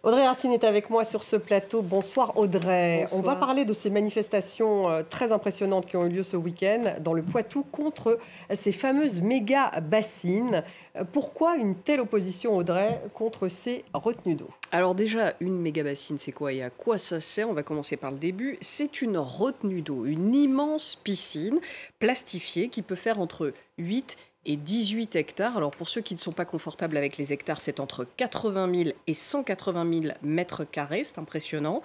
Audrey Racine est avec moi sur ce plateau. Bonsoir Audrey. Bonsoir. On va parler de ces manifestations très impressionnantes qui ont eu lieu ce week-end dans le Poitou contre ces fameuses méga-bassines. Pourquoi une telle opposition, Audrey, contre ces retenues d'eau? Alors déjà, une méga-bassine, c'est quoi et à quoi ça sert? On va commencer par le début. C'est une retenue d'eau, une immense piscine plastifiée qui peut faire entre 8 et 18 hectares. Alors pour ceux qui ne sont pas confortables avec les hectares, c'est entre 80 000 et 180 000 mètres carrés, c'est impressionnant.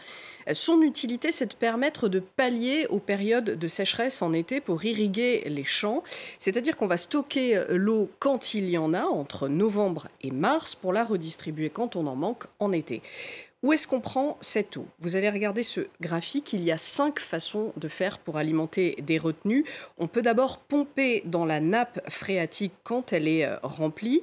Son utilité, c'est de permettre de pallier aux périodes de sécheresse en été pour irriguer les champs. C'est-à-dire qu'on va stocker l'eau quand il y en a, entre novembre et mars, pour la redistribuer quand on en manque en été. Où est-ce qu'on prend cette eau? Vous allez regarder ce graphique, il y a 5 façons de faire pour alimenter des retenues. On peut d'abord pomper dans la nappe phréatique quand elle est remplie,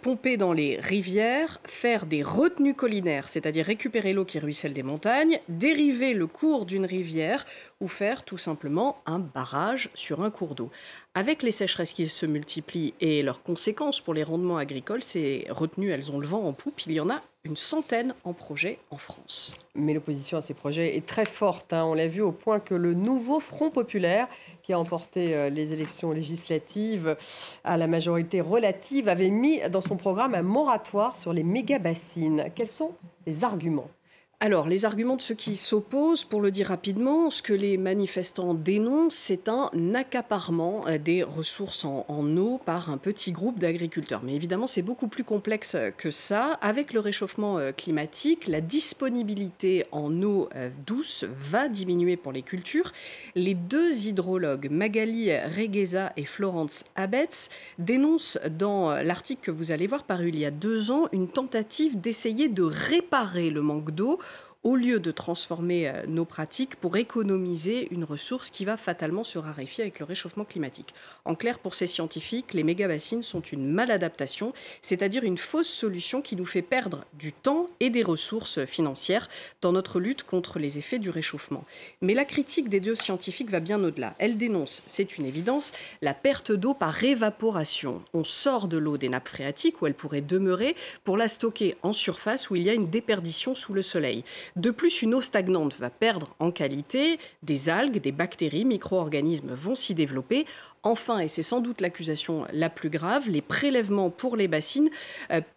pomper dans les rivières, faire des retenues collinaires, c'est-à-dire récupérer l'eau qui ruisselle des montagnes, dériver le cours d'une rivière ou faire tout simplement un barrage sur un cours d'eau. Avec les sécheresses qui se multiplient et leurs conséquences pour les rendements agricoles, ces retenues, elles ont le vent en poupe. Il y en a une centaine en projet en France. Mais l'opposition à ces projets est très forte. On l'a vu au point que le nouveau Front populaire, qui a emporté les élections législatives à la majorité relative, avait mis dans son programme un moratoire sur les méga-bassines. Quels sont les arguments ? Alors, les arguments de ceux qui s'opposent, pour le dire rapidement, ce que les manifestants dénoncent, c'est un accaparement des ressources en eau par un petit groupe d'agriculteurs. Mais évidemment, c'est beaucoup plus complexe que ça. Avec le réchauffement climatique, la disponibilité en eau douce va diminuer pour les cultures. Les deux hydrologues, Magali Regueza et Florence Abetz, dénoncent dans l'article que vous allez voir paru il y a 2 ans une tentative d'essayer de réparer le manque d'eau au lieu de transformer nos pratiques pour économiser une ressource qui va fatalement se raréfier avec le réchauffement climatique. En clair, pour ces scientifiques, les méga-bassines sont une maladaptation, c'est-à-dire une fausse solution qui nous fait perdre du temps et des ressources financières dans notre lutte contre les effets du réchauffement. Mais la critique des 2 scientifiques va bien au-delà. Elle dénonce, c'est une évidence, la perte d'eau par évaporation. On sort de l'eau des nappes phréatiques où elle pourrait demeurer pour la stocker en surface où il y a une déperdition sous le soleil. De plus, une eau stagnante va perdre en qualité, des algues, des bactéries, micro-organismes vont s'y développer. Enfin, et c'est sans doute l'accusation la plus grave, les prélèvements pour les bassines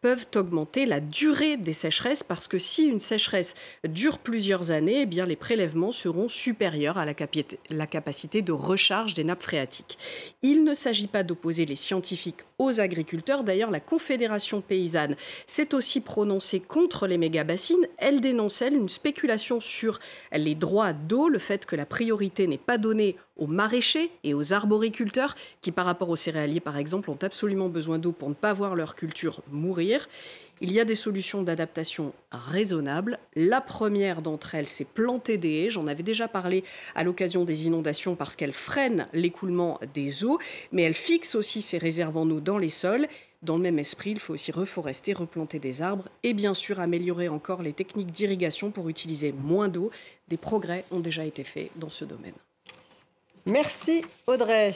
peuvent augmenter la durée des sécheresses parce que si une sécheresse dure plusieurs années, eh bien les prélèvements seront supérieurs à la capacité de recharge des nappes phréatiques. Il ne s'agit pas d'opposer les scientifiques aux agriculteurs. D'ailleurs, la Confédération paysanne s'est aussi prononcée contre les méga-bassines. Elle dénonce, elle, une spéculation sur les droits d'eau, le fait que la priorité n'est pas donnée aux maraîchers et aux arboriculteurs qui, par rapport aux céréaliers, par exemple, ont absolument besoin d'eau pour ne pas voir leur culture mourir. Il y a des solutions d'adaptation raisonnables. La première d'entre elles, c'est planter des haies. J'en avais déjà parlé à l'occasion des inondations parce qu'elles freinent l'écoulement des eaux, mais elles fixent aussi ces réserves en eau dans les sols. Dans le même esprit, il faut aussi reforester, replanter des arbres et bien sûr améliorer encore les techniques d'irrigation pour utiliser moins d'eau. Des progrès ont déjà été faits dans ce domaine. Merci Audrey.